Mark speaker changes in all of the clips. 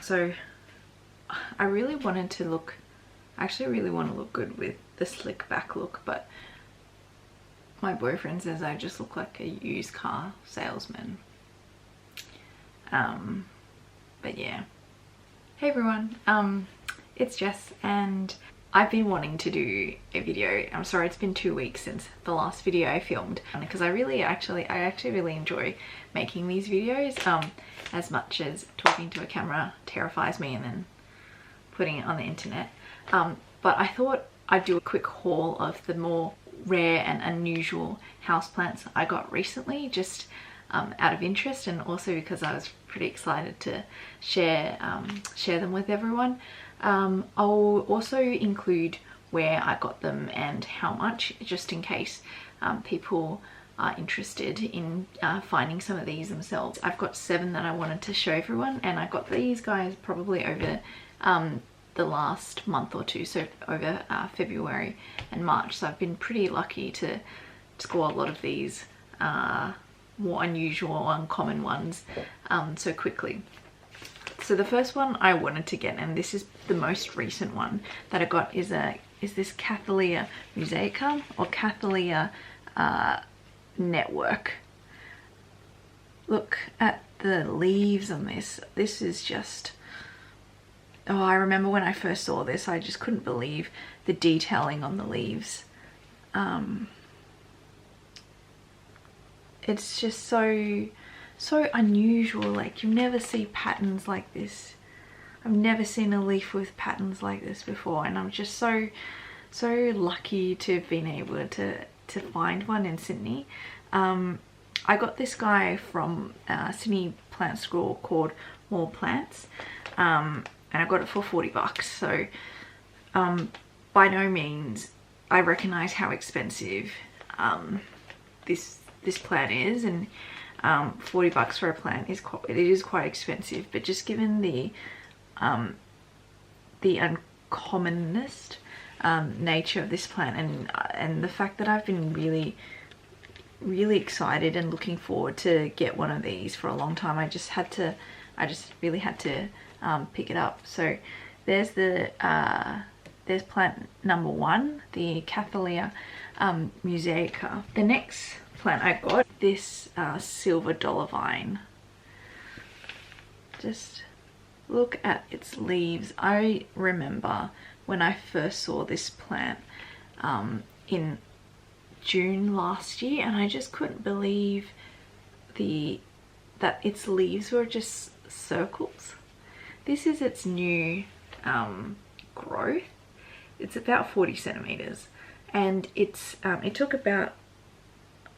Speaker 1: So I really wanted to look, I actually really want to look good with the slick back look, but my boyfriend says I just look like a used car salesman. But yeah. Hey everyone, it's Jess, and I've been wanting to do a video. I'm sorry it's been 2 weeks since the last video I filmed, because I actually really enjoy making these videos, as much as talking to a camera terrifies me and then putting it on the internet. But I thought I'd do a quick haul of the more rare and unusual houseplants I got recently, just out of interest, and also because I was pretty excited to share them with everyone. I'll also include where I got them and how much, just in case people are interested in finding some of these themselves. I've got 7 that I wanted to show everyone, and I got these guys probably over the last month or two, so over February and March. So I've been pretty lucky to score a lot of these more unusual, uncommon ones so quickly. So the first one I wanted to get, and this is the most recent one that I got, is this Cattleya mosaica, or Cattleya network. Look at the leaves on this. This is just, oh, I remember when I first saw this, I just couldn't believe the detailing on the leaves. It's just so unusual. Like, you never see patterns like this. I've never seen a leaf with patterns like this before, and I'm just so lucky to have been able to find one in Sydney. I got this guy from Sydney plant school called More Plants, and I got it for $40. So by no means I recognize how expensive this plant is, and $40 for a plant is quite expensive. But just given the uncommonness nature of this plant, and the fact that I've been really excited and looking forward to get one of these for a long time, I just really had to pick it up. So there's plant number 1, the Cattleya mosaica. The next plant I got, this silver dollar vine. Just look at its leaves. I remember when I first saw this plant in June last year, and I just couldn't believe that its leaves were just circles. This is its new growth. It's about 40 centimeters, and it took about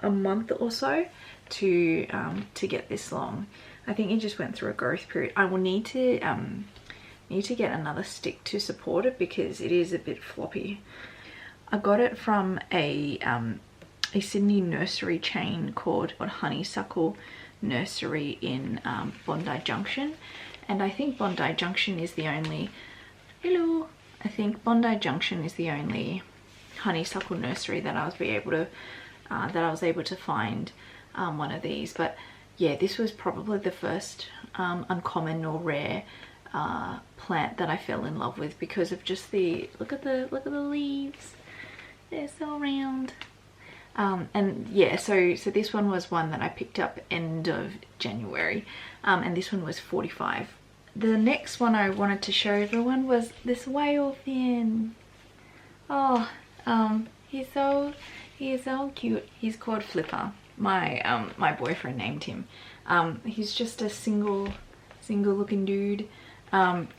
Speaker 1: a month or so to get this long. I think it just went through a growth period. I will need to get another stick to support it because it is a bit floppy. I got it from a Sydney nursery chain called Honeysuckle Nursery in Bondi Junction, and I think Bondi Junction is the only honeysuckle nursery that I was able to find one of these. But yeah, this was probably the first uncommon or rare plant that I fell in love with because of just the look at the leaves. They're so round. And yeah, so this one was one that I picked up end of January, and this one was $45. The next one I wanted to show everyone was this whale fin. Oh, he is so cute. He's called Flipper. My boyfriend named him. He's just a single looking dude.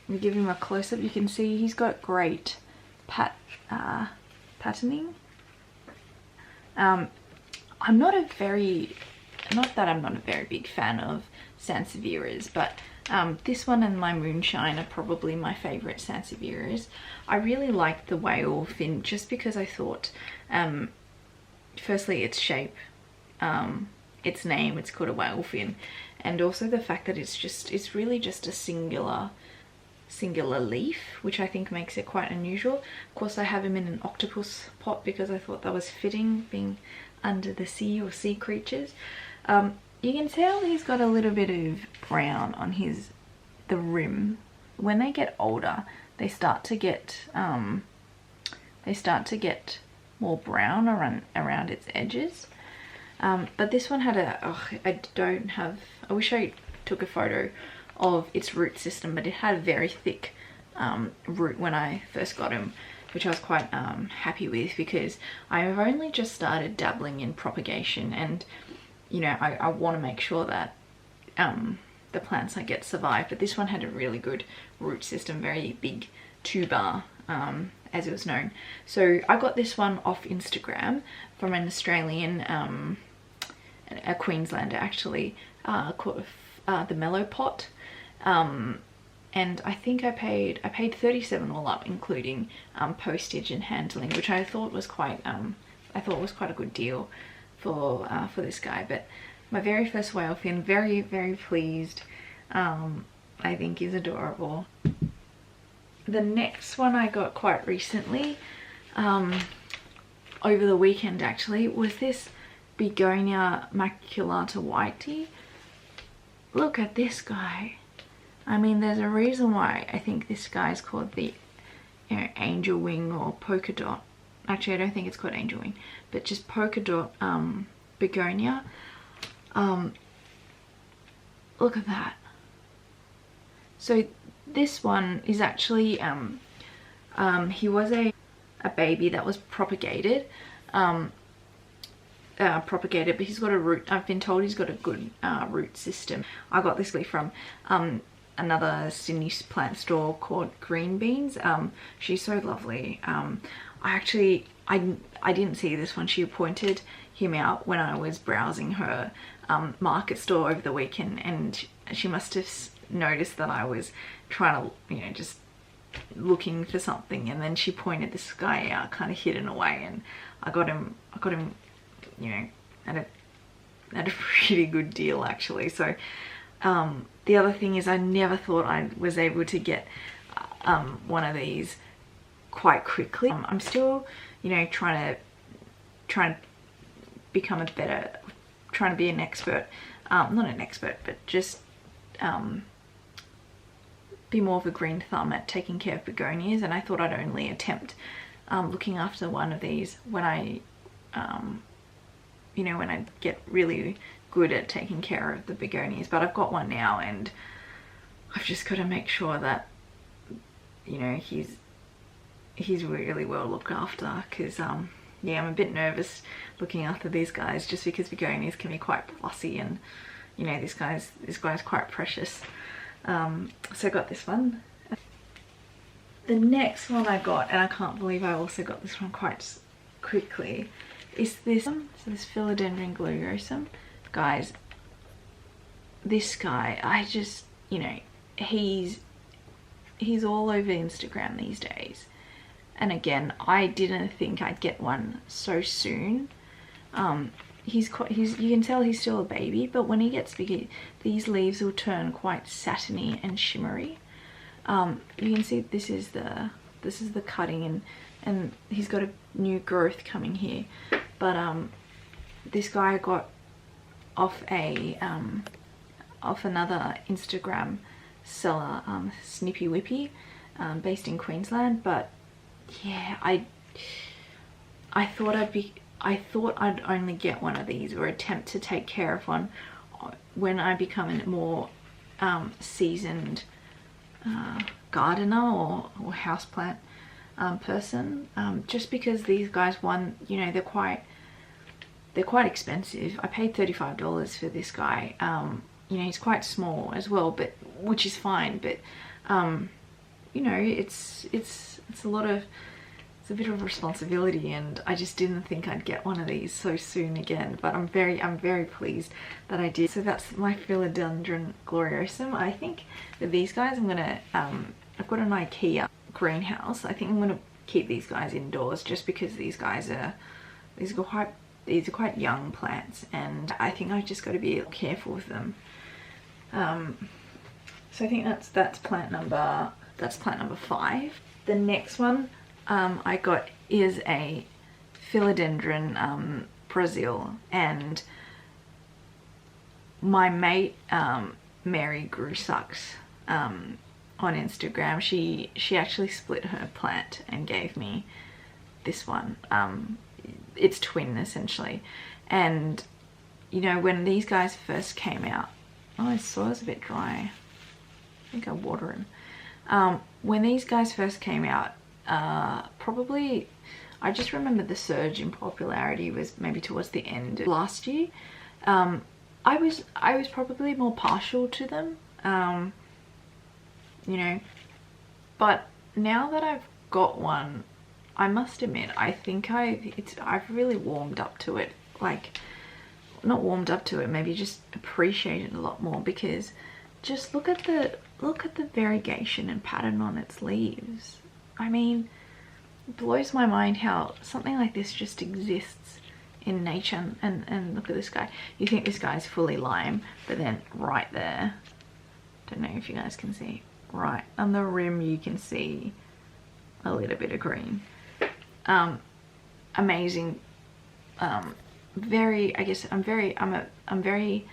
Speaker 1: We give him a close-up. You can see he's got great patterning. I'm not a very big fan of sansevierias, but this one and my moonshine are probably my favorite sansevierias. I really liked the whale fin just because I thought, firstly, its shape, its name, it's called a whale fin, and also the fact that it's really just a singular leaf, which I think makes it quite unusual. Of course, I have him in an octopus pot because I thought that was fitting, being under the sea or sea creatures. You can tell he's got a little bit of brown on the rim when they get older, they start to get more brown around its edges. But this one had I wish I took a photo of its root system, but it had a very thick root when I first got him, which I was quite happy with, because I've only just started dabbling in propagation, and you know, I want to make sure that the plants I get survive. But this one had a really good root system, very big tuber, as it was known. So I got this one off Instagram from an Australian, a Queenslander actually, called the Mellow Pot, and I think I paid $37 all up, including postage and handling, which I thought was quite a good deal for this guy. But my very first whale fin, very pleased. I think is adorable. The next one I got quite recently, over the weekend actually, was this Begonia maculata whitey. Look at this guy. I mean, there's a reason why I think this guy is called the, you know, angel wing or polka dot. Actually, I don't think it's called angel wing, but just polka dot begonia. Look at that. So this one is actually he was a baby that was propagated, but he's got a root. I've been told he's got a good root system. I got this from another Sydney plant store called Green Beans. She's so lovely. I didn't see this one. She pointed him out when I was browsing her market store over the weekend, and she must have noticed that I was trying to, you know, just looking for something, and then she pointed this guy out kind of hidden away, and I got him, you know, at a pretty good deal actually. So the other thing is, I never thought I was able to get one of these quite quickly. I'm still, you know, trying to become trying to be an expert, not an expert, but just be more of a green thumb at taking care of begonias. And I thought I'd only attempt looking after one of these when I you know, when I get really good at taking care of the begonias. But I've got one now, and I've just got to make sure that, you know, he's really well looked after, because yeah, I'm a bit nervous looking after these guys, just because begonias can be quite fussy, and you know, this guy's quite precious. So I got this one. The next one I got, and I can't believe I also got this one quite quickly, is this Philodendron gloriosum. Guys, this guy, I just, you know, he's all over Instagram these days. And again, I didn't think I'd get one so soon. You can tell he's still a baby, but when he gets bigger, these leaves will turn quite satiny and shimmery. You can see this is the cutting, and he's got a new growth coming here. But this guy I got off another Instagram seller, Snippy Whippy, based in Queensland. But yeah, I thought I'd only get one of these, or attempt to take care of one, when I become a more seasoned gardener or houseplant person, just because these guys, you know, they're quite expensive. I paid $35 for this guy. You know, he's quite small as well, but which is fine. But you know, it's a bit of responsibility, and I just didn't think I'd get one of these so soon again. But I'm very pleased that I did. So that's my Philodendron gloriosum. I think with these guys, I'm gonna I've got an IKEA greenhouse. I think I'm gonna keep these guys indoors, just because these are quite young plants, and I think I've just got to be careful with them. So I think that's plant number 5. The next one I got is a Philodendron Brazil, and my mate Mary grew sucks on Instagram, she actually split her plant and gave me this one. It's twin essentially. And you know, when these guys first came out, oh, his soil's a bit dry. I think I water him. When these guys first came out, probably, I just remember the surge in popularity was maybe towards the end of last year. I was probably more partial to them, you know, but now that I've got one, I must admit, I think I've really warmed up to it. Like, not warmed up to it, maybe just appreciate it a lot more, because just look at the variegation and pattern on its leaves. I mean, it blows my mind how something like this just exists in nature. And look at this guy. You think this guy's fully lime, but then right there, don't know if you guys can see, right on the rim you can see a little bit of green. Amazing. Very, I guess I'm very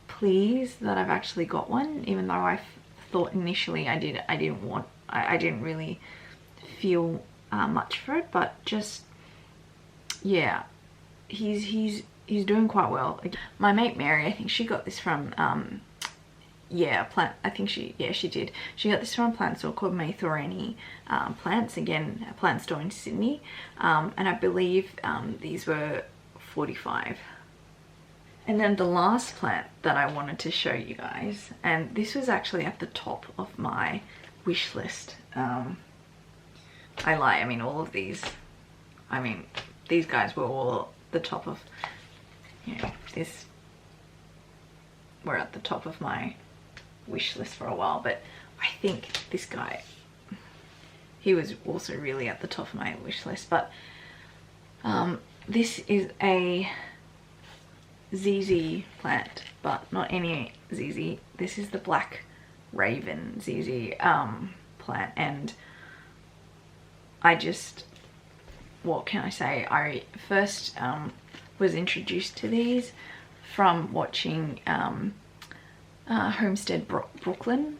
Speaker 1: pleased that I've actually got one, even though I thought initially I didn't really feel much for it, but just, yeah, he's doing quite well. My mate Mary, I think she got this from I think she did. She got this from a plant store called Maythorani Plants, again a plant store in Sydney, and I believe these were $45. And then the last plant that I wanted to show you guys, and this was actually at the top of my wish list. I lie, I mean all of these, I mean these guys were all the top of, you know, this were at the top of my wish list for a while, but I think this guy, he was also really at the top of my wish list. But this is a ZZ plant, but not any ZZ. This is the Black Raven ZZ plant, and I just, what can I say, I first was introduced to these from watching Homestead Brooklyn,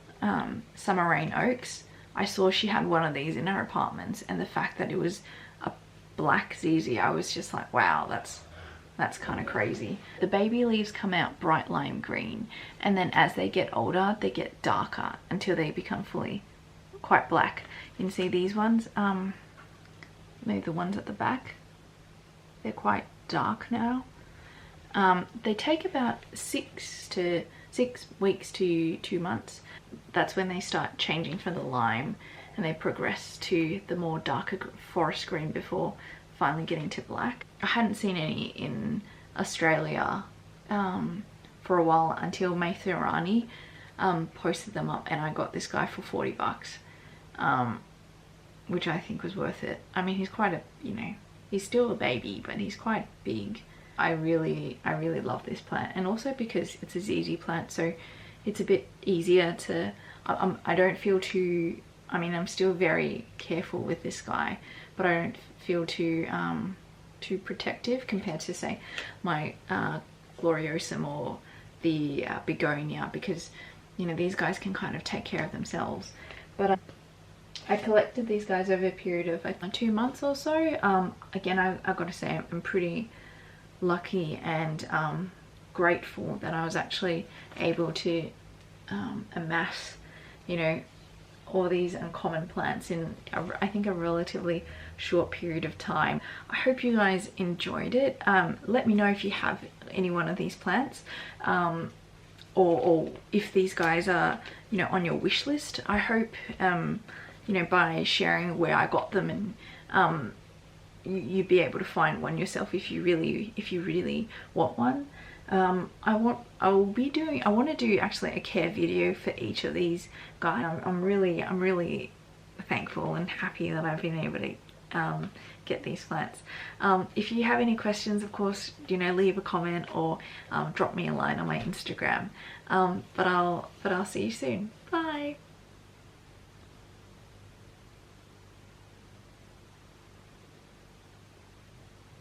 Speaker 1: Summer Rain Oaks. I saw she had one of these in her apartments, and the fact that it was a black ZZ, I was just like, wow, that's kind of crazy. The baby leaves come out bright lime green, and then as they get older they get darker until they become fully quite black. You can see these ones, maybe the ones at the back, they're quite dark now. They take about 6 weeks to 2 months. That's when they start changing from the lime and they progress to the more darker forest green before finally getting to black. I hadn't seen any in Australia for a while until Maythorani posted them up, and I got this guy for $40, which I think was worth it. I mean, he's quite a, you know, he's still a baby, but he's quite big. I really love this plant, and also because it's a ZZ plant, so it's a bit easier to, I don't feel too, I mean, I'm still very careful with this guy, but I don't feel too protective compared to, say, my gloriosum or the Begonia, because, you know, these guys can kind of take care of themselves. But I collected these guys over a period of like 2 months or so. Again, I've got to say I'm pretty lucky and grateful that I was actually able to amass, you know, all these uncommon plants in I think a relatively short period of time. I hope you guys enjoyed it. Let me know if you have any one of these plants, or if these guys are, you know, on your wish list. I hope you know, by sharing where I got them, and you'd be able to find one yourself if you really want one. I want to do actually a care video for each of these guys. I'm really thankful and happy that I've been able to get these plants. If you have any questions, of course, you know, leave a comment or drop me a line on my Instagram. But I'll see you soon.